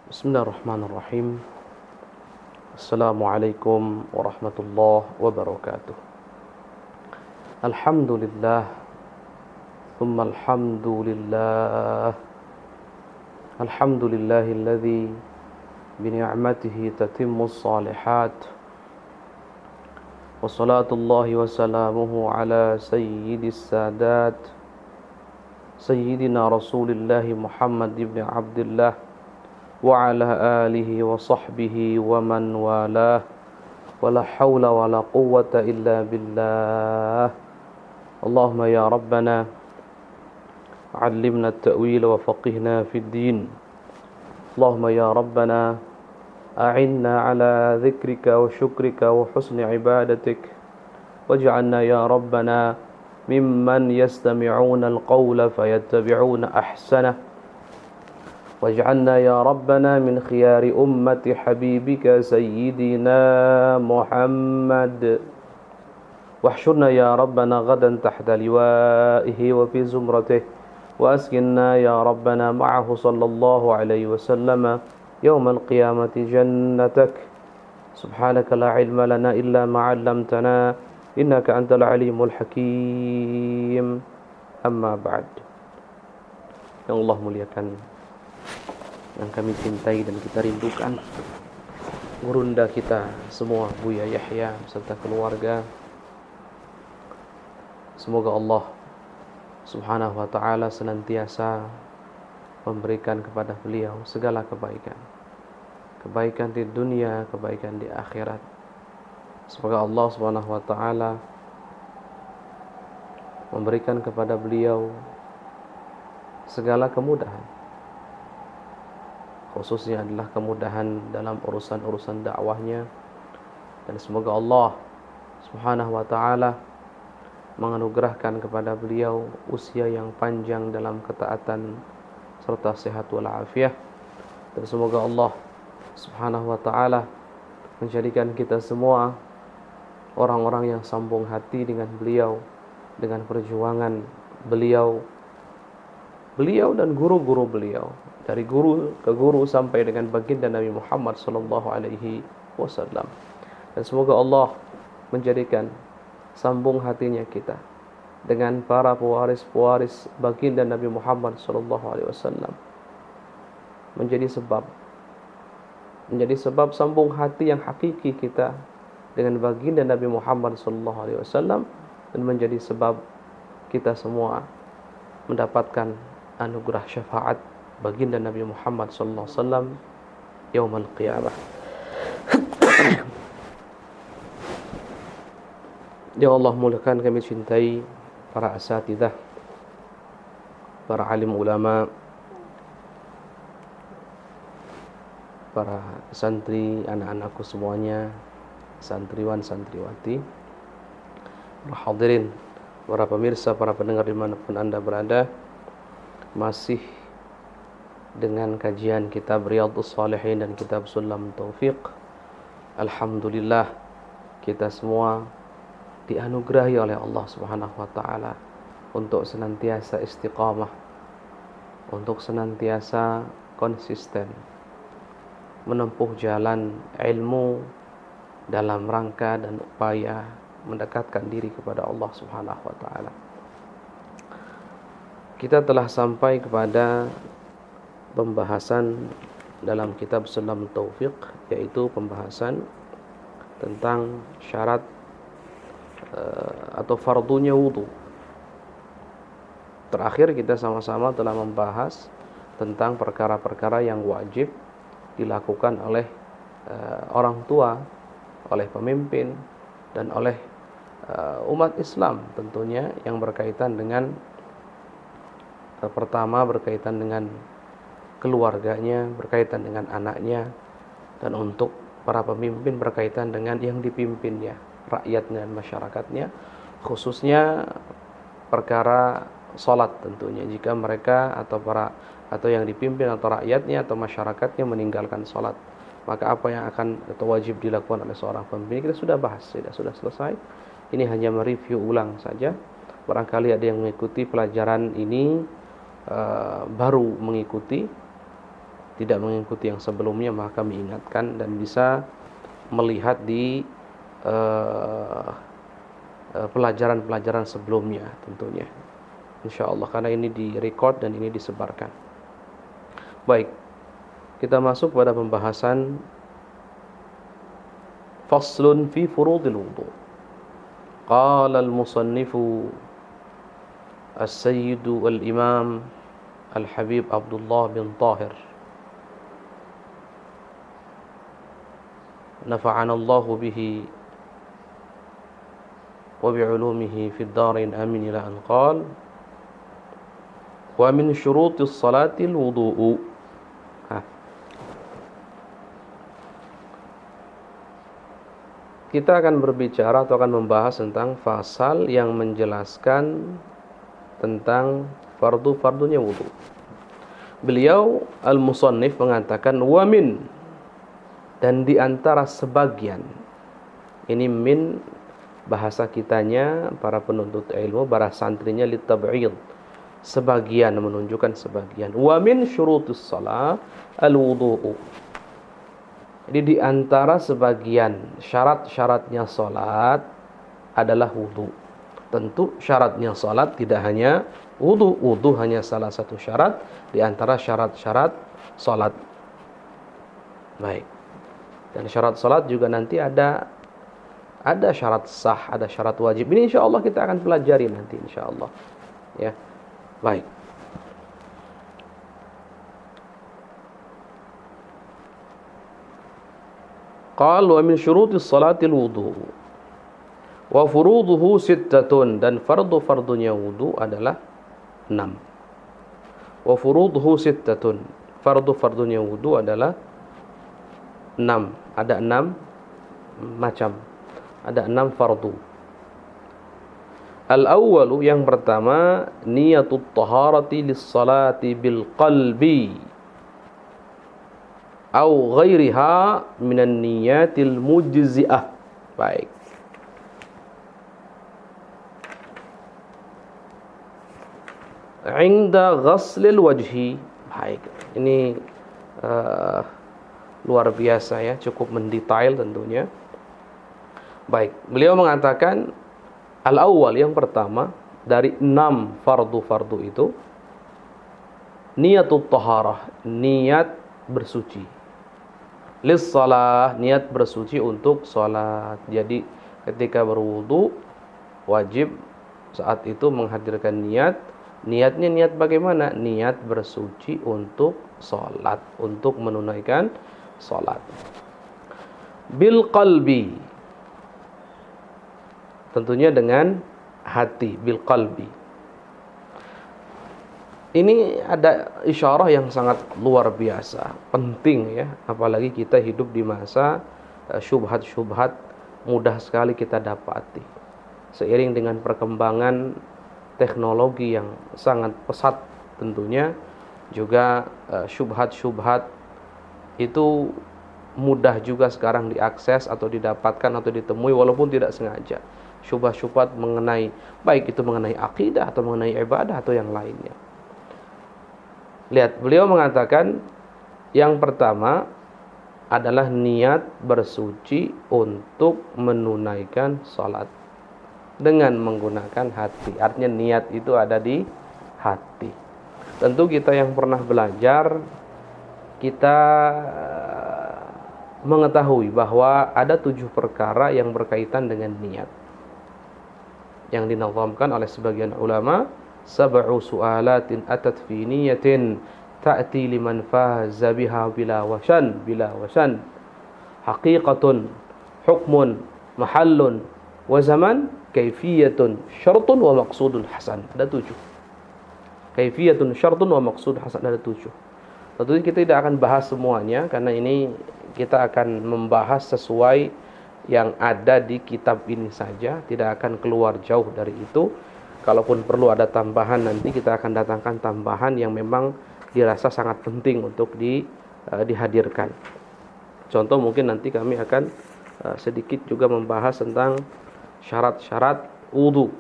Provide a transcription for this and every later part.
Bismillahirrahmanirrahim. Assalamualaikum warahmatullahi wabarakatuh. Alhamdulillah, thumma alhamdulillah. Alhamdulillahilladzi bini'matihi tatimmus salihat. Wassalatullahi wassalamuhu ala sayyidis sadat Sayyidina Rasulillahi Muhammad ibn Abdullah wa ala alihi wa sahbihi wa man walah wa la hawla wa la quwwata illa billah. Allahumma ya Rabbana allimna at-ta'wil wa faqihna fid din. Allahumma ya Rabbana a'inna ala dhikrika wa syukrika wa husni ibadatik waj'alna ya Rabbana mimman yastami'una al-qawla fayattabi'una ahsanah. واجعلنا يا ربنا من خيار أمة حبيبك سيدنا محمد واحشرنا يا ربنا غدا تحت لوائه وفي زمرته وأسكننا يا ربنا معه صلى الله عليه وسلم يوم القيامة جنتك سبحانك لا علم لنا إلا ما علمتنا إنك أنت العليم الحكيم أما بعد. Yang Allah muliakan, yang kami cintai dan kita rindukan, gurunda kita semua, Buya Yahya serta keluarga, semoga Allah subhanahu wa ta'ala senantiasa memberikan kepada beliau segala kebaikan, kebaikan di dunia, kebaikan di akhirat. Semoga Allah subhanahu wa ta'ala memberikan kepada beliau segala kemudahan, khususnya adalah kemudahan dalam urusan-urusan dakwahnya, dan semoga Allah subhanahu wa ta'ala menganugerahkan kepada beliau usia yang panjang dalam ketaatan serta sehat walafiat, dan semoga Allah subhanahu wa ta'ala menjadikan kita semua orang-orang yang sambung hati dengan beliau, dengan perjuangan beliau dan guru-guru beliau, dari guru ke guru sampai dengan baginda Nabi Muhammad sallallahu alaihi wasallam. Dan semoga Allah menjadikan sambung hatinya kita dengan para pewaris-pewaris baginda Nabi Muhammad sallallahu alaihi wasallam, menjadi sebab sambung hati yang hakiki kita dengan baginda Nabi Muhammad sallallahu alaihi wasallam, dan menjadi sebab kita semua mendapatkan anugerah syafaat baginda Nabi Muhammad sallallahu alaihi wasallam yaumul qiyamah. Ya Allah muliakan, kami cintai para asatidzah, para alim ulama, para santri, anak-anakku semuanya, santriwan santriwati, para hadirin, para pemirsa, para pendengar dimanapun Anda berada. Masih dengan kajian kitab Riyadhus Shalihin dan kitab Sulam Taufiq. Alhamdulillah, kita semua dianugerahi oleh Allah Subhanahu wa taala untuk senantiasa istiqamah, untuk senantiasa konsisten menempuh jalan ilmu dalam rangka dan upaya mendekatkan diri kepada Allah Subhanahu wa taala. Kita telah sampai kepada pembahasan dalam kitab Sulam Taufiq, yaitu pembahasan tentang syarat atau fardunya wudu. Terakhir kita sama-sama telah membahas tentang perkara-perkara yang wajib dilakukan oleh orang tua, oleh pemimpin, dan oleh umat Islam tentunya, yang berkaitan dengan pertama berkaitan dengan keluarganya, berkaitan dengan anaknya, dan untuk para pemimpin berkaitan dengan yang dipimpinnya, rakyatnya dan masyarakatnya, khususnya perkara salat tentunya. Jika mereka atau yang dipimpin atau rakyatnya atau masyarakatnya meninggalkan salat, maka apa yang akan atau wajib dilakukan oleh seorang pemimpin kita sudah bahas, sudah selesai. Ini hanya mereview ulang saja. Barangkali ada yang mengikuti pelajaran ini baru mengikuti, tidak mengikuti yang sebelumnya, maka kami ingatkan dan bisa melihat di pelajaran-pelajaran sebelumnya tentunya, insyaallah, karena ini direcord dan ini disebarkan. Baik, kita masuk pada pembahasan faslun fi furudil wudu. Qala al-musannifu as-sayyidu al-imam al-habib Abdullah bin Tahir, nafa'ana Allahu bihi wa bi'ulumihi fid darin amin, ila an qala wa min syurutis salatil wudu'u. Kita akan berbicara atau akan membahas tentang fasal yang menjelaskan tentang fardu-fardunya wudu. Beliau al-musannif mengatakan wa min, dan di antara sebagian. Ini min bahasa kitanya para penuntut ilmu, para santrinya litab'id, sebagian, menunjukkan sebagian. Wa min syurutus shalah al-wudu'u. Jadi di antara sebagian syarat-syaratnya salat adalah wudu. Tentu syaratnya salat tidak hanya wudu. Wudu hanya salah satu syarat di antara syarat-syarat salat. Baik. Dan syarat salat juga nanti ada syarat sah, ada syarat wajib. Ini insyaallah kita akan pelajari nanti insyaallah. Ya. Baik. Qal wa min syurutis salatil wudu wa furuduhu sittatun, dan fardu-fardunya wudu adalah 6. Wa furuduhu sittatun, fardu-fardunya wudu adalah 6. Ada 6 macam. Ada 6 fardu. Al-awwalu, yang pertama, niyatut taharati lis-salati bil qalbi au ghairiha minan niyatil mujzi'ah. Baik. Inda ghaslil wajhi. Baik. Ini luar biasa ya, cukup mendetail tentunya. Baik, beliau mengatakan al-awwal, yang pertama dari 6 fardu-fardu itu, niyatut taharah, niat bersuci. Lis-shalah, niat bersuci untuk salat. Jadi ketika berwudu wajib saat itu menghadirkan niat. Niatnya niat bagaimana? Niat bersuci untuk salat, untuk menunaikan salat. Bil qalbi, tentunya dengan hati, bil qalbi. Ini ada isyarah yang sangat luar biasa, penting ya, apalagi kita hidup di masa syubhat-syubhat mudah sekali kita dapati. Seiring dengan perkembangan teknologi yang sangat pesat tentunya, juga syubhat-syubhat itu mudah juga sekarang diakses atau didapatkan atau ditemui walaupun tidak sengaja. Syubhat-syubhat mengenai, baik itu mengenai akidah atau mengenai ibadah atau yang lainnya. Lihat, beliau mengatakan yang pertama adalah niat bersuci untuk menunaikan salat dengan menggunakan hati. Artinya niat itu ada di hati. Tentu kita yang pernah belajar, kita mengetahui bahwa ada 7 perkara yang berkaitan dengan niat yang dinazamkan oleh sebagian ulama. Sab'u su'alatin atat fi niyatin ta'ti liman faza biha bila wasan haqiqatun hukmun mahallun wa zaman kaifiyatun syartun wa maqsudun hasan. Ada 7. Kaifiyatun syartun wa maqsud hasan, ada 7. Tentunya kita tidak akan bahas semuanya karena ini kita akan membahas sesuai yang ada di kitab ini saja, tidak akan keluar jauh dari itu. Kalaupun perlu ada tambahan, nanti kita akan datangkan tambahan yang memang dirasa sangat penting untuk dihadirkan. Contoh, mungkin nanti kami akan sedikit juga membahas tentang syarat-syarat wudu.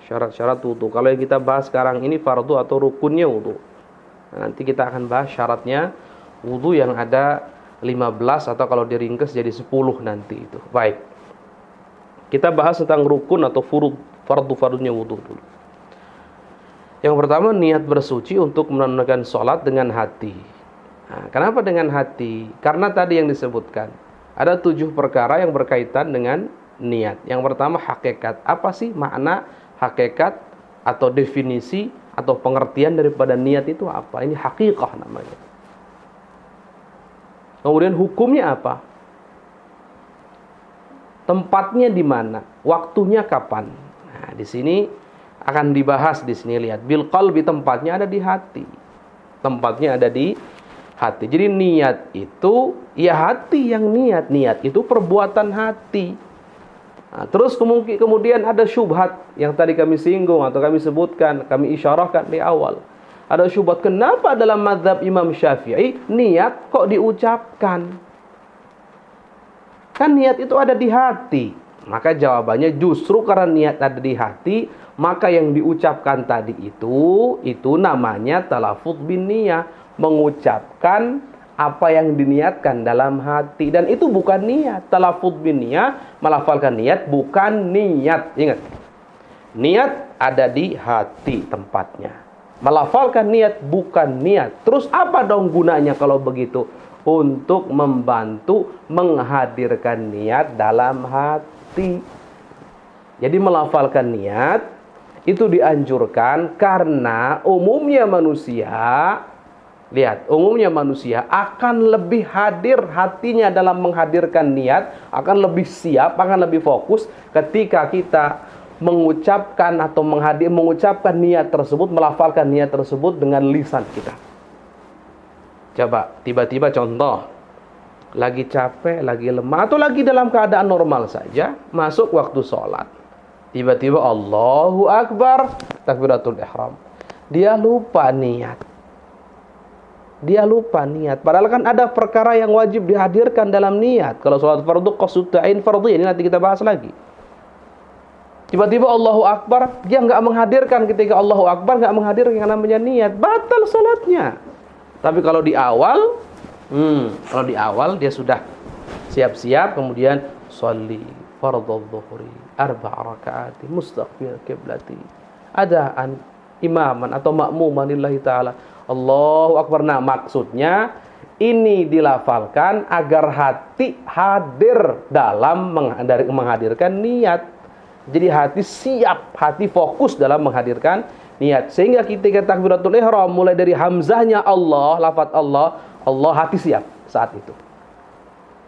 Syarat-syarat wudu. Kalau yang kita bahas sekarang ini fardu atau rukunnya wudu. Nanti kita akan bahas syaratnya Wudu yang ada 15 atau kalau diringkas jadi 10 nanti itu. Baik. Kita bahas tentang rukun atau fardu-fardunya wudu dulu. Yang pertama, niat bersuci untuk menunaikan sholat dengan hati. Nah, kenapa dengan hati? Karena tadi yang disebutkan ada 7 perkara yang berkaitan dengan niat. Yang pertama, hakikat. Apa sih makna hakikat atau definisi atau pengertian daripada niat itu apa? Ini hakikah namanya. Kemudian hukumnya apa? Tempatnya di mana? Waktunya kapan? Nah, di sini akan dibahas di sini, lihat. Bil qalbi, tempatnya ada di hati. Tempatnya ada di hati. Jadi niat itu ya hati yang niat. Niat itu perbuatan hati. Nah, terus kemudian ada syubhat yang tadi kami singgung atau kami sebutkan, kami isyarahkan di awal. Ada syubhat, kenapa dalam mazhab Imam Syafi'i niat kok diucapkan? Kan niat itu ada di hati. Maka jawabannya justru karena niat ada di hati, maka yang diucapkan tadi itu namanya talafudz bin niyah, mengucapkan apa yang diniatkan dalam hati, dan itu bukan niat. Talafudz bin niyah, melafalkan niat, bukan niat. Ingat, niat ada di hati tempatnya. Melafalkan niat bukan niat. Terus apa dong gunanya kalau begitu? Untuk membantu menghadirkan niat dalam hati. Jadi melafalkan niat itu dianjurkan karena umumnya manusia, lihat, umumnya manusia akan lebih hadir hatinya dalam menghadirkan niat, akan lebih siap, akan lebih fokus ketika kita mengucapkan atau mengucapkan niat tersebut, melafalkan niat tersebut dengan lisan kita. Coba, tiba-tiba contoh, lagi capek, lagi lemah, atau lagi dalam keadaan normal saja, masuk waktu sholat. Tiba-tiba Allahu Akbar, takbiratul ihram. Dia lupa niat. Padahal kan ada perkara yang wajib dihadirkan dalam niat. Kalau sholat fardu, qasdut ta'in fardhi, ini nanti kita bahas lagi. Tiba-tiba Allahu Akbar, dia nggak menghadirkan ketika Allahu Akbar, nggak menghadirkan yang namanya niat, batal sholatnya. Tapi kalau di awal, dia sudah siap-siap, kemudian sholli fardhu dhuhri 4 rakaat mustaqbil qiblati adaan imaman atau makmuman lillahi ta'ala. Allahu Akbar. Nah, maksudnya ini dilafalkan agar hati hadir dalam menghadirkan niat. Jadi hati siap, hati fokus dalam menghadirkan niat. Sehingga ketika takbiratul ihram mulai dari hamzahnya Allah, lafaz Allah, hati siap saat itu.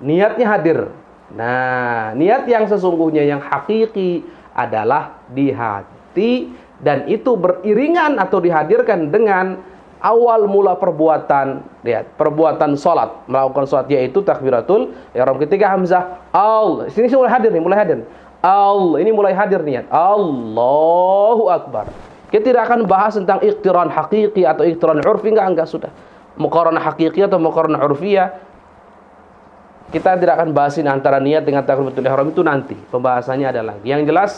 Niatnya hadir. Nah, niat yang sesungguhnya yang hakiki adalah di hati, dan itu beriringan atau dihadirkan dengan awal mula perbuatan, lihat, perbuatan salat, melakukan salat, yaitu takbiratul ihram. Ketika hamzah Allah, sini mulai hadir nih, Allah, ini mulai hadir niat. Allahu Akbar. Kita tidak akan bahas tentang iqtiran hakiki atau iqtiran urfi, enggak sudah. Muqaranah hakiki atau muqaranah urfiyah, kita tidak akan bahasin antara niat dengan takbiratul ihram, itu nanti pembahasannya ada lagi. Yang jelas,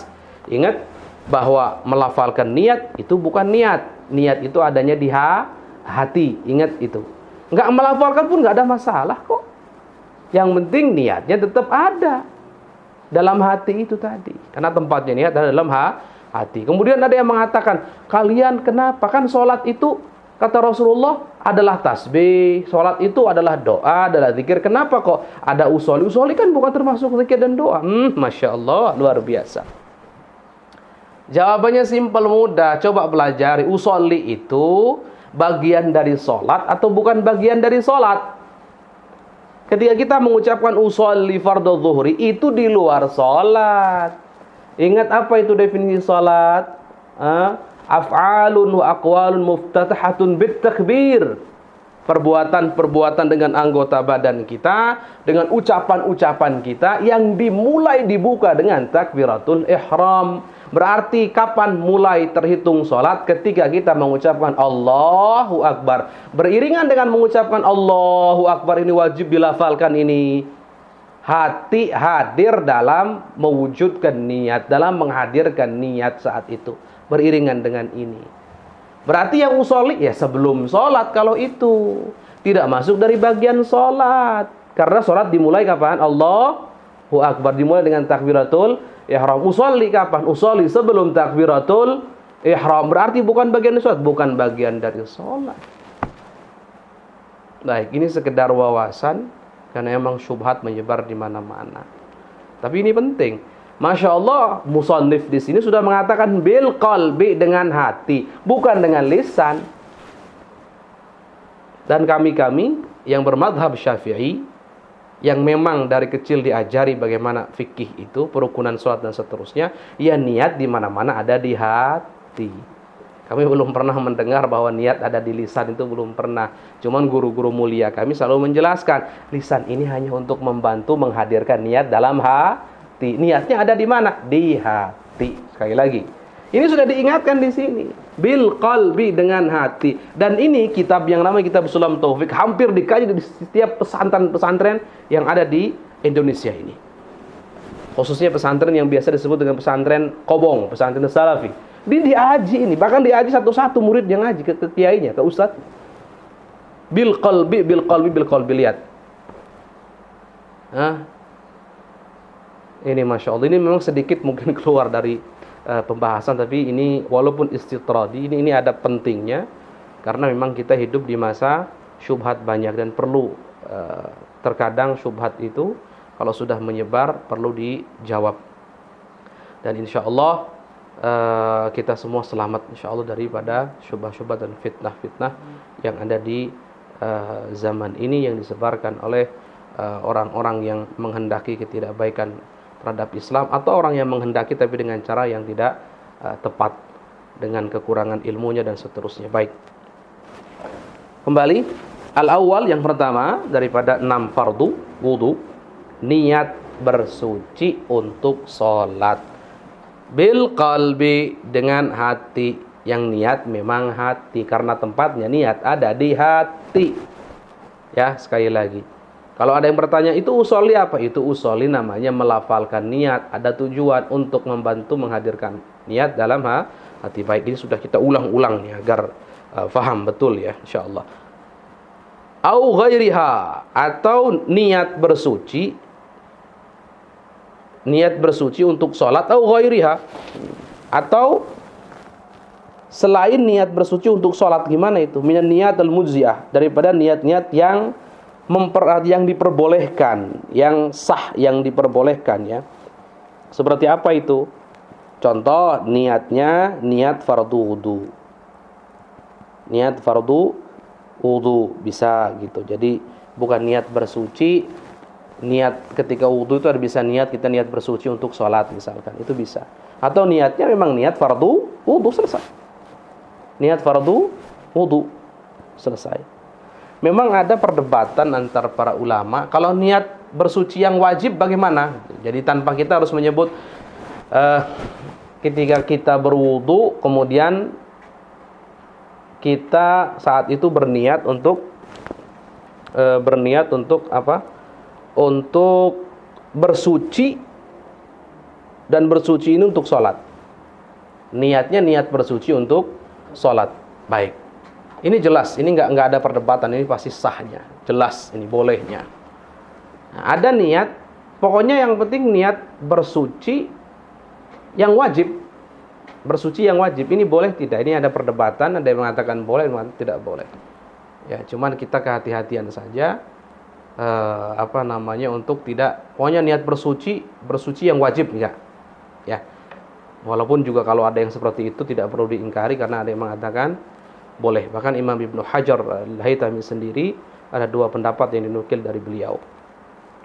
ingat bahwa melafalkan niat itu bukan niat. Niat itu adanya di hati. Ingat itu. Enggak melafalkan pun enggak ada masalah kok. Yang penting niatnya tetap ada dalam hati itu tadi. Karena tempatnya niat ada dalam hati. Kemudian ada yang mengatakan, kalian kenapa? Kan sholat itu, kata Rasulullah, adalah tasbih. Sholat itu adalah doa, adalah zikir. Kenapa kok ada usoli? Usoli kan bukan termasuk zikir dan doa. Masya Allah, luar biasa. Jawabannya simpel, mudah. Coba pelajari. Usoli itu bagian dari sholat atau bukan bagian dari sholat? Ketika kita mengucapkan usolli fardhu zuhri, itu di luar sholat. Ingat apa itu definisi sholat? Af'alun wa aqwalun muftatahatun bit takbir. Perbuatan-perbuatan dengan anggota badan kita, dengan ucapan-ucapan kita yang dibuka dengan takbiratul ihram. Berarti kapan mulai terhitung sholat? Ketika kita mengucapkan Allahu Akbar. Beriringan dengan mengucapkan Allahu Akbar ini wajib dilafalkan ini. Hati hadir dalam mewujudkan niat, dalam menghadirkan niat saat itu. Beriringan dengan ini. Berarti yang usolli ya sebelum sholat kalau itu. tidak masuk dari bagian sholat. Karena sholat dimulai kapan? Allahu Akbar, dimulai dengan takbiratul ihram. Usolli kapan? Usolli sebelum takbiratul ihram. Berarti bukan bagian dari sholat, bukan bagian dari sholat. Baik, ini sekedar wawasan karena emang syubhat menyebar di mana-mana. Tapi ini penting. Masya Allah, musannif di sini sudah mengatakan bil qalbi, dengan hati, bukan dengan lisan. Dan kami yang bermadhab Syafi'i, yang memang dari kecil diajari bagaimana fikih itu, perukunan sholat dan seterusnya, ya niat di mana-mana ada di hati. Kami belum pernah mendengar bahwa niat ada di lisan, itu belum pernah. Cuman guru-guru mulia kami selalu menjelaskan, lisan ini hanya untuk membantu menghadirkan niat dalam hati. Niatnya ada di mana? Di hati. Sekali lagi, ini sudah diingatkan di sini. Bil qalbi, dengan hati. Dan ini kitab yang namanya Kitab Sulam Taufik hampir dikaji di setiap pesantren-pesantren yang ada di Indonesia ini. Khususnya pesantren yang biasa disebut dengan pesantren Kobong, pesantren Salafi. Diaji ini, bahkan diaji satu-satu murid yang ngaji ke kiainya, ke ustaz. Bil qalbi, bil qalbi, bil qalbi. Lihat. Ini Masya Allah, ini memang sedikit mungkin keluar dari pembahasan, tapi ini walaupun istitradi, ini ada pentingnya, karena memang kita hidup di masa syubhat banyak dan perlu terkadang syubhat itu kalau sudah menyebar perlu dijawab. Dan insya Allah kita semua selamat insya Allah daripada syubhat-syubhat dan fitnah-fitnah yang ada di zaman ini yang disebarkan oleh orang-orang yang menghendaki ketidakbaikan terhadap Islam, atau orang yang menghendaki tapi dengan cara yang tidak tepat, dengan kekurangan ilmunya dan seterusnya. Baik, kembali al-awwal, yang pertama daripada 6 fardu wudu, niat bersuci untuk sholat. Bil qalbi, dengan hati. Yang niat memang hati, karena tempatnya niat ada di hati. Ya, sekali lagi, kalau ada yang bertanya, itu usolli apa? Itu usolli namanya melafalkan niat. Ada tujuan untuk membantu menghadirkan niat dalam hati. Baik, ini sudah kita ulang-ulang nih agar faham betul ya, insyaallah. Au ghairiha, atau niat bersuci. Niat bersuci untuk sholat. Au ghairiha, atau selain niat bersuci untuk sholat. Gimana itu? Minan niat al-mujziah, daripada niat-niat yang diperbolehkan, yang sah, yang diperbolehkan ya. Seperti apa itu? Contoh niatnya niat fardu wudu. Niat fardu wudu bisa gitu. Jadi bukan niat bersuci, niat ketika wudu itu ada bisa niat kita niat bersuci untuk sholat misalkan, itu bisa. Atau niatnya memang niat fardu wudu, selesai. Niat fardu wudu, selesai. Memang ada perdebatan antar para ulama, kalau niat bersuci yang wajib bagaimana? Jadi tanpa kita harus menyebut ketika kita berwudu, kemudian kita saat itu berniat untuk apa? Untuk bersuci, dan bersuci ini untuk sholat. Niatnya niat bersuci untuk sholat. Baik. Ini jelas, ini nggak ada perdebatan, ini pasti sahnya, jelas ini bolehnya. Nah, ada niat, pokoknya yang penting niat bersuci yang wajib, bersuci yang wajib, ini boleh tidak? Ini ada perdebatan, ada yang mengatakan boleh, ada yang mengatakan tidak boleh. Ya, cuman kita kehati-hatian saja, untuk tidak, pokoknya niat bersuci yang wajib enggak, ya. Walaupun juga kalau ada yang seperti itu tidak perlu diingkari, karena ada yang mengatakan boleh. Bahkan Imam Ibnu Hajar Al-Haytami sendiri ada 2 pendapat yang dinukil dari beliau.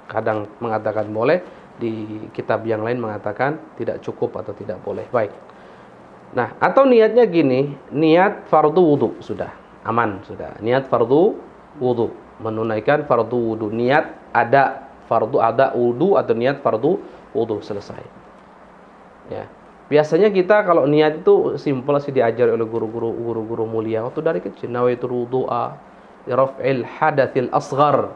Kadang mengatakan boleh, di kitab yang lain mengatakan tidak cukup atau tidak boleh. Baik. Nah, atau niatnya gini, niat fardu wudu, sudah aman, sudah. Niat fardu wudu, menunaikan fardu wudu. Niat ada fardu, ada wudu, atau niat fardu wudu, selesai. Ya. Biasanya kita kalau niat itu simpel sih, diajar oleh guru-guru mulia waktu dari kecil. Nawaitu wudu'a li raf'il hadatsil asghar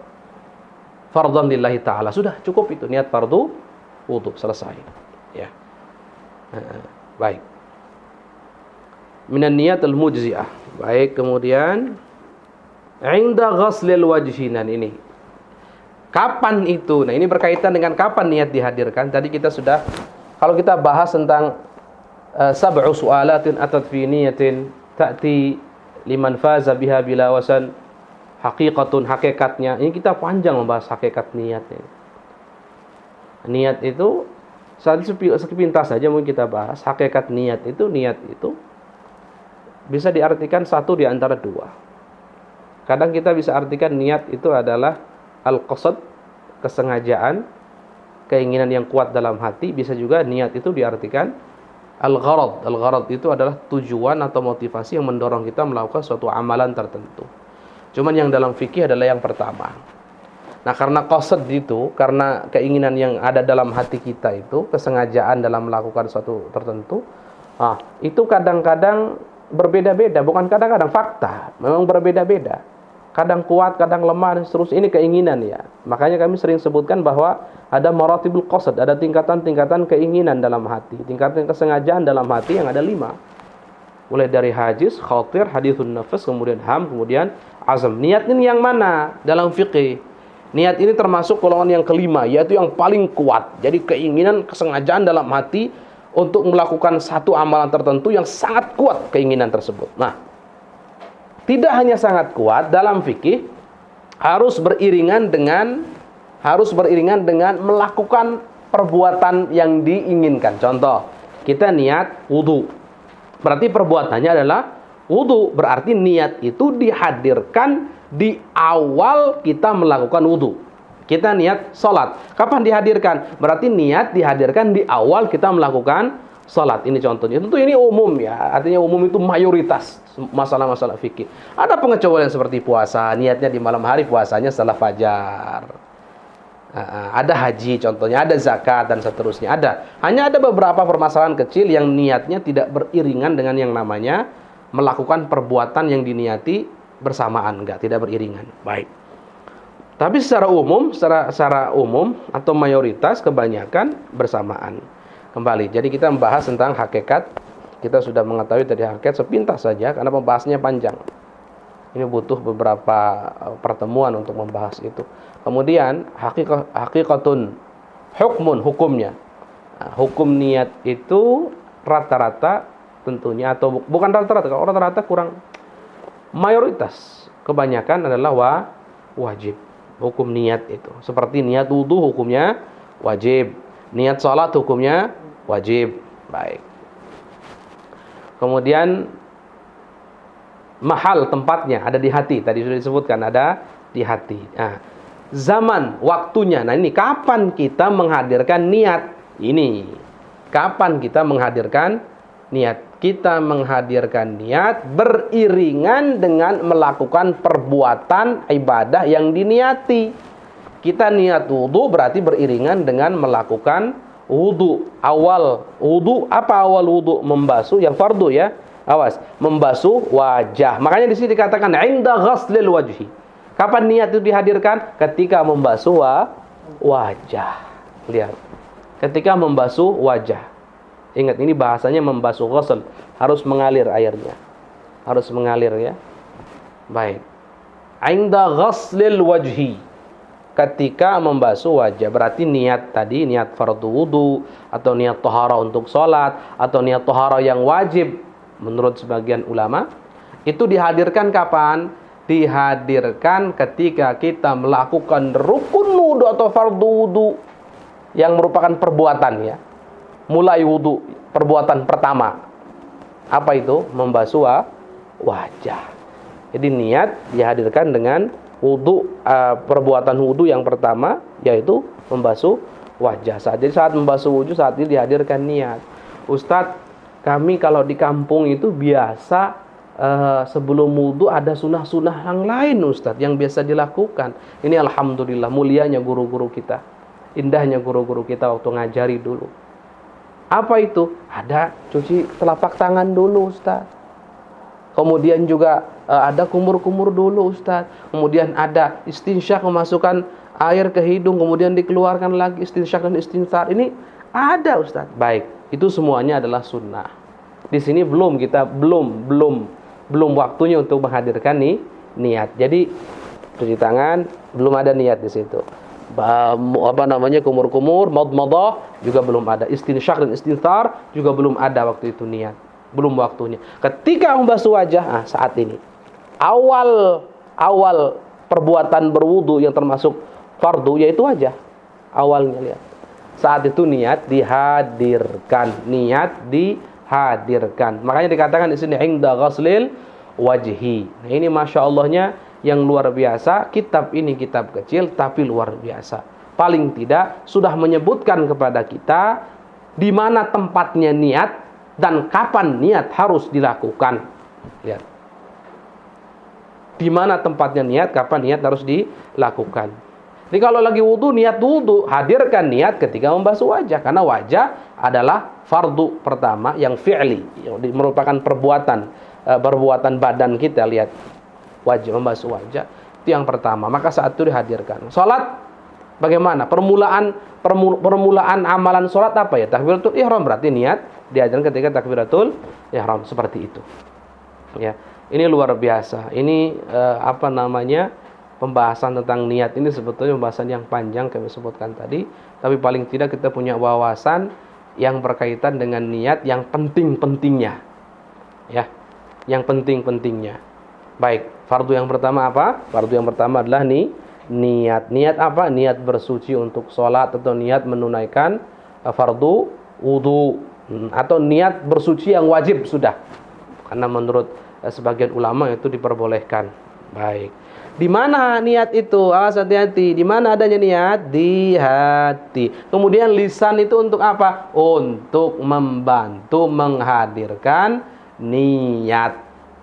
fardhan lillahi ta'ala. Sudah cukup itu, niat fardu wudu, selesai. Ya. Baik. Minan niat al-mujzi'ah. Baik, kemudian 'Inda ghaslil wajhinan ini. Kapan itu? Nah, ini berkaitan dengan kapan niat dihadirkan. Tadi kita sudah, kalau kita bahas tentang sab'u su'alatin atat fi niyatin ta'ti liman faza biha bila wasan haqiqatun, hakikatnya. Ini kita panjang membahas hakikat niatnya. Niat itu sepintas saja mungkin kita bahas. Hakikat niat itu bisa diartikan satu di antara dua. Kadang kita bisa artikan niat itu adalah al-qasad, kesengajaan, keinginan yang kuat dalam hati. Bisa juga niat itu diartikan al-gharad. Al-gharad itu adalah tujuan atau motivasi yang mendorong kita melakukan suatu amalan tertentu. Cuman yang dalam fikih adalah yang pertama. Nah, karena qasad itu, karena keinginan yang ada dalam hati kita itu, kesengajaan dalam melakukan suatu tertentu, itu kadang-kadang berbeda-beda, bukan kadang-kadang, fakta, memang berbeda-beda. Kadang kuat, kadang lemah, dan seterusnya. Ini keinginan ya. Makanya kami sering sebutkan bahwa ada maratibul qasad, ada tingkatan-tingkatan keinginan dalam hati, tingkatan kesengajaan dalam hati yang ada 5. Mulai dari hajiz, khatir, hadithun nafas, kemudian ham, kemudian azam. Niat ini yang mana dalam fikih? Niat ini termasuk golongan yang kelima, yaitu yang paling kuat. Jadi keinginan, kesengajaan dalam hati untuk melakukan satu amalan tertentu yang sangat kuat keinginan tersebut. Nah, tidak hanya sangat kuat, dalam fikih harus beriringan dengan melakukan perbuatan yang diinginkan. Contoh, kita niat wudu. Berarti perbuatannya adalah wudu. Berarti niat itu dihadirkan di awal kita melakukan wudu. Kita niat sholat. Kapan dihadirkan? Berarti niat dihadirkan di awal kita melakukan sholat. Ini contohnya. Tentu ini umum ya. Artinya umum itu mayoritas masalah-masalah fikih. Ada pengecualian seperti puasa. Niatnya di malam hari, puasanya setelah fajar. Ada haji contohnya, ada zakat dan seterusnya. Hanya ada beberapa permasalahan kecil yang niatnya tidak beriringan dengan yang namanya melakukan perbuatan yang diniati bersamaan, tidak beriringan. Baik. Tapi secara umum atau mayoritas kebanyakan bersamaan. Kembali. Jadi kita membahas tentang hakikat. Kita sudah mengetahui tadi hakikat sepintas saja karena pembahasannya panjang. Ini butuh beberapa pertemuan untuk membahas itu. Kemudian hakikatun, hukmun, hukumnya. Nah, hukum niat itu rata-rata tentunya, atau bukan rata-rata, kalau rata-rata kurang, mayoritas kebanyakan adalah wajib. Hukum niat itu seperti niat wudu hukumnya wajib, niat salat hukumnya wajib. Baik. Kemudian mahal, tempatnya ada di hati. Tadi sudah disebutkan ada di hati. Nah, zaman, waktunya. Nah, ini kapan kita menghadirkan niat? Ini kapan kita menghadirkan niat? Kita menghadirkan niat beriringan dengan melakukan perbuatan ibadah yang diniati. Kita niat wudu berarti beriringan dengan melakukan wudu. Awal wudu, apa awal wudu? Membasuh, yang fardu ya. Awas, membasuh wajah. Makanya di sini dikatakan 'inda ghaslil wajhi. Kapan niat itu dihadirkan? Ketika membasuh wajah. Lihat. Ketika membasuh wajah. Ingat, ini bahasanya membasuh ghusl, harus mengalir airnya. Harus mengalir ya. Baik. 'Inda ghaslil wajhi. Ketika membasuh wajah, berarti niat tadi, niat fardu wudu, atau niat tohara untuk sholat, atau niat tohara yang wajib menurut sebagian ulama, itu dihadirkan kapan? Dihadirkan ketika kita melakukan rukun wudu atau fardu wudu yang merupakan perbuatan ya. Mulai wudu, perbuatan pertama. Apa itu? Membasuh wajah. Jadi niat dihadirkan dengan wudu, perbuatan wudu yang pertama, yaitu membasuh wajah. Jadi saat membasuh wajah, saat ini dihadirkan niat. Ustadz, kami kalau di kampung itu biasa sebelum wudu ada sunah-sunah yang lain Ustadz, yang biasa dilakukan. Ini alhamdulillah mulianya guru-guru kita. Indahnya guru-guru kita waktu ngajari dulu. Apa itu? Ada cuci telapak tangan dulu Ustaz. Kemudian juga ada kumur-kumur dulu Ustaz. Kemudian ada istinsyak, memasukkan air ke hidung, kemudian dikeluarkan lagi, istinsyak dan istinsar. Ini ada Ustaz. Baik, itu semuanya adalah sunnah. Di sini belum waktunya untuk menghadirkan niat. Jadi cuci tangan belum ada niat di situ. Kumur-kumur, madmadah juga belum ada. Istinsyaq dan istinthar juga belum ada waktu itu niat. Belum waktunya. Ketika membasuh wajah, saat ini. Awal perbuatan berwudu yang termasuk fardu yaitu wajah. Awalnya lihat. Saat itu niat dihadirkan. Makanya dikatakan di sini inda ghaslil wajhi. Nah, ini masya Allahnya yang luar biasa. Kitab ini kitab kecil tapi luar biasa. Paling tidak sudah menyebutkan kepada kita di mana tempatnya niat dan kapan niat harus dilakukan. Lihat. Di mana tempatnya niat, kapan niat harus dilakukan. Jadi kalau lagi wudu, niat wudu, hadirkan niat ketika membasuh wajah. Karena wajah adalah fardu pertama yang fi'li, yang merupakan perbuatan badan kita. Lihat, wajah, membasuh wajah itu yang pertama. Maka saat itu dihadirkan. Salat bagaimana? Permulaan amalan salat apa ya? Takbiratul ihram, berarti niat diajarkan ketika takbiratul ihram, seperti itu. Ya, ini luar biasa. Ini pembahasan tentang niat ini sebetulnya pembahasan yang panjang kami sebutkan tadi, tapi paling tidak kita punya wawasan yang berkaitan dengan niat yang penting-pentingnya. Ya, yang penting-pentingnya. Baik, fardu yang pertama apa? Fardu yang pertama adalah niat. Niat apa? Niat bersuci untuk sholat atau niat menunaikan fardu wudu atau niat bersuci yang wajib sudah. Karena menurut sebagian ulama itu diperbolehkan. Baik. Di mana niat itu? Awas, hati-hati. Di mana adanya niat? Di hati. Kemudian lisan itu untuk apa? Untuk membantu menghadirkan niat.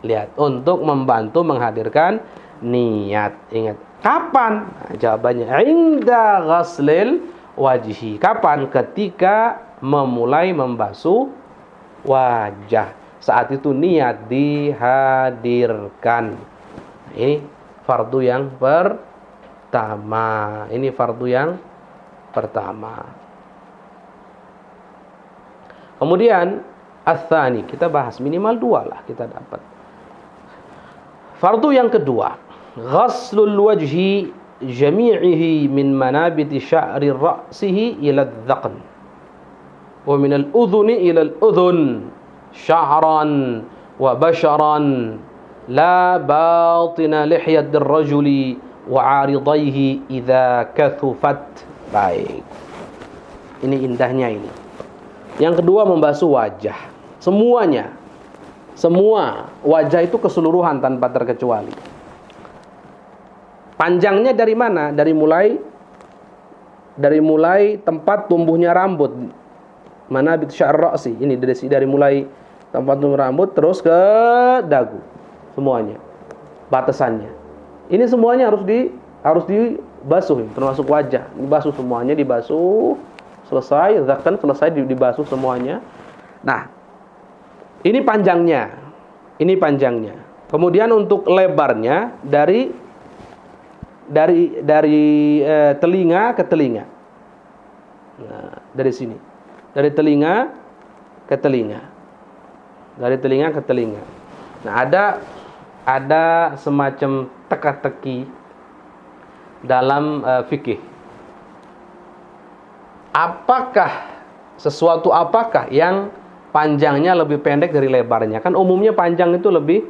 Lihat, untuk membantu menghadirkan niat. Ingat, kapan? Nah, jawabannya inda ghaslil wajhi. Kapan? Ketika memulai membasuh wajah. Saat itu niat dihadirkan. Ini fardu yang pertama. Kemudian ats-tsani, kita bahas minimal 2 lah kita dapat. Fardu yang kedua, ghaslul wajhi jami'ihi min manabiti sya'ri ra'sihi ila adh-dhaqn wa min al-udhuni ila al-udhun sya'ran wa basharan la batina lihyat ar-rajuli wa 'aridaihi idza kathufat. Baik. Ini indahnya ini. Yang kedua, membasuh wajah. Semua wajah itu keseluruhan tanpa terkecuali. Panjangnya dari mana? Dari mulai tempat tumbuhnya rambut. Manabit sya'ar ra'si. Ini dari mulai tempat tumbuh rambut terus ke dagu. Semuanya. Batasannya. Ini semuanya harus dibasuh, termasuk wajah. Dibasuh semuanya, selesai, zakkan selesai, dibasuh semuanya. Nah, ini panjangnya. Kemudian untuk lebarnya dari telinga ke telinga. Nah, dari sini. Dari telinga ke telinga. Nah, ada semacam teka-teki dalam fikih. Apakah yang panjangnya lebih pendek dari lebarnya? Kan umumnya panjang itu lebih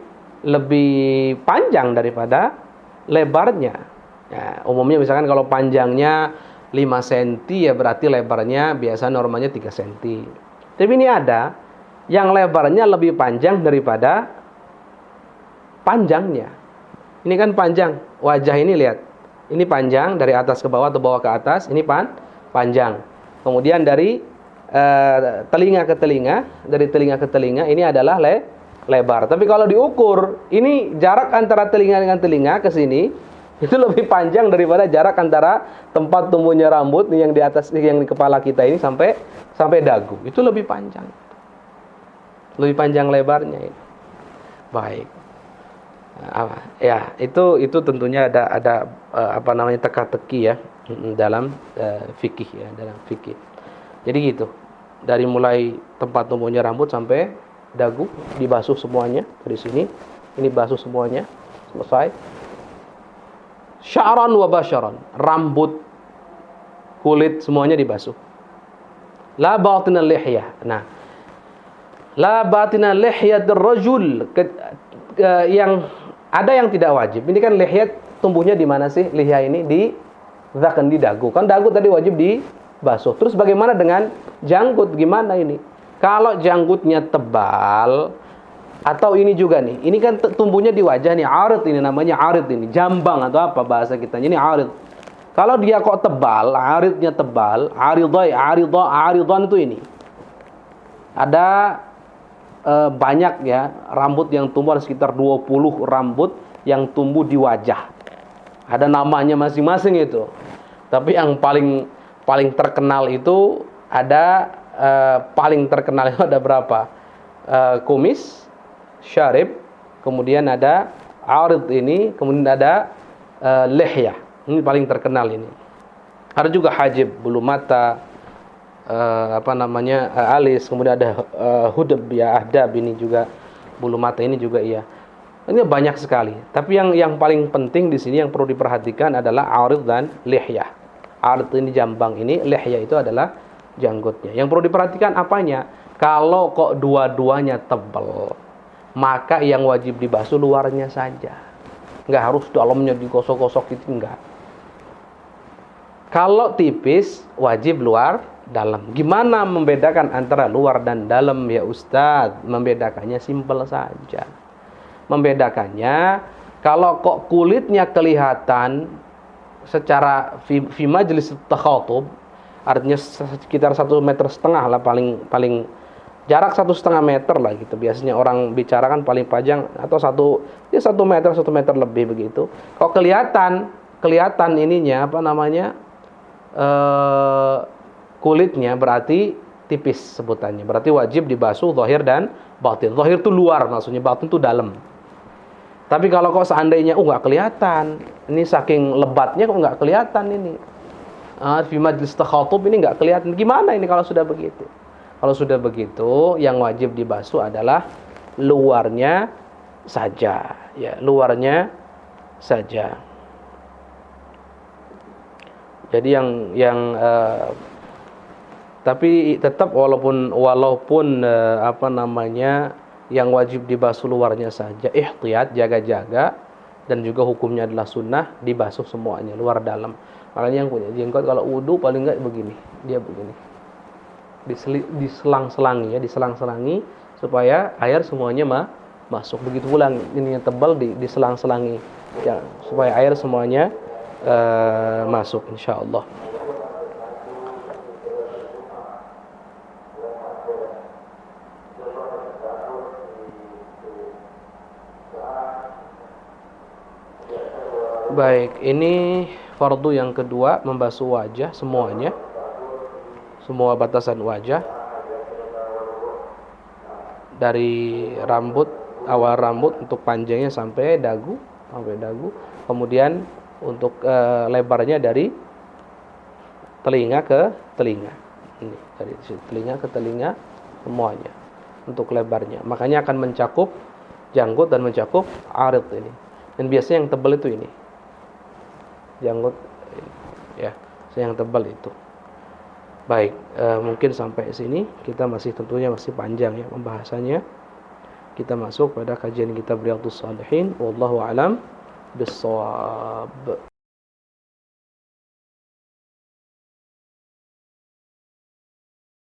panjang daripada lebarnya. Ya, umumnya misalkan kalau panjangnya 5 cm ya berarti lebarnya biasa normalnya 3 cm. Tapi ini ada yang lebarnya lebih panjang daripada panjangnya. Ini kan panjang. Wajah ini lihat. Ini panjang dari atas ke bawah atau bawah ke atas. Ini panjang. Kemudian dari telinga ke telinga ini adalah lebar. Tapi kalau diukur, ini jarak antara telinga dengan telinga ke sini itu lebih panjang daripada jarak antara tempat tumbuhnya rambut yang di atas, yang di kepala kita ini sampai dagu. Itu lebih panjang. Lebih panjang lebarnya ini. Baik. Ya, itu tentunya ada teka-teki ya dalam fikih ya, dalam fikih. Jadi gitu. Dari mulai tempat tumbuhnya rambut sampai dagu dibasuh semuanya dari sini. Ini basuh semuanya selesai. Sya'ran wa basyaran, rambut, kulit semuanya dibasuh. La batinal lihyah. Nah, la batinal lihyatir rajul, yang ada yang tidak wajib. Ini kan lihyah tumbuhnya di mana sih? Lihyah ini di zakan, di dagu. Kan dagu tadi wajib dibasuh. Terus bagaimana dengan janggut? Gimana ini? Kalau janggutnya tebal, atau ini juga nih, ini kan tumbuhnya di wajah nih, arid, ini namanya arid, ini jambang atau apa bahasa kita, ini arid. Kalau dia kok tebal, aridnya tebal, aridhan itu ini. Ada banyak ya rambut yang tumbuh, ada sekitar 20 rambut yang tumbuh di wajah. Ada namanya masing-masing itu. Tapi yang paling terkenal itu ada paling terkenal itu ada berapa? Kumis, syarib, kemudian ada arid ini, kemudian ada lihyah. Ini paling terkenal ini. Ada juga hajib, bulu mata, alis, kemudian ada hudub ya, ahdab ini juga, bulu mata ini juga iya. Ini banyak sekali. Tapi yang paling penting di sini yang perlu diperhatikan adalah arid dan lihyah. Arid ini jambang ini, lihyah itu adalah janggutnya. Yang perlu diperhatikan apanya? Kalau kok dua-duanya tebal, maka yang wajib dibasuh luarnya saja. Enggak harus dalamnya digosok-gosok itu, enggak. Kalau tipis wajib luar dalam. Gimana membedakan antara luar dan dalam ya Ustadz? Membedakannya simpel saja. Membedakannya kalau kok kulitnya kelihatan secara fi majlis takhatub, artinya sekitar 1,5 meter lah, paling jarak 1,5 meter lah gitu. Biasanya orang bicara kan paling panjang atau 1 meter lebih begitu. Kalau kelihatan ininya kulitnya, berarti tipis sebutannya. Berarti wajib dibasuh zahir dan batin. Zahir itu luar maksudnya, batin itu dalam. Tapi kalau kok seandainya nggak kelihatan, ini saking lebatnya kok nggak kelihatan ini. Fi majlis takhatub ini nggak kelihatan. Gimana ini kalau sudah begitu? Kalau sudah begitu, yang wajib dibasuh adalah luarnya saja, ya, luarnya saja. Jadi tapi tetap walaupun yang wajib dibasuh luarnya saja, ihtiyat, jaga-jaga, dan juga hukumnya adalah sunnah dibasuh semuanya, luar dalam. Makanya yang punya jenggot kalau wudu paling enggak begini, dia begini. Diselang-selangi supaya air semuanya masuk. Begitu pula ininya tebal diselang-selangi ya, supaya air semuanya masuk insyaallah. Baik, ini fardu yang kedua, membasuh wajah semuanya. Semua batasan wajah. Dari rambut, awal rambut untuk panjangnya sampai dagu. Kemudian untuk lebarnya dari telinga ke telinga. Ini dari telinga ke telinga semuanya. Untuk lebarnya. Makanya akan mencakup janggut dan mencakup arid ini. Dan biasanya yang tebal itu ini. Janggut ya, yang tebal itu. Baik, mungkin sampai sini kita tentunya masih panjang ya pembahasannya. Kita masuk pada kajian kitab Riyadhus Shalihin. Wallahu a'lam bissawab.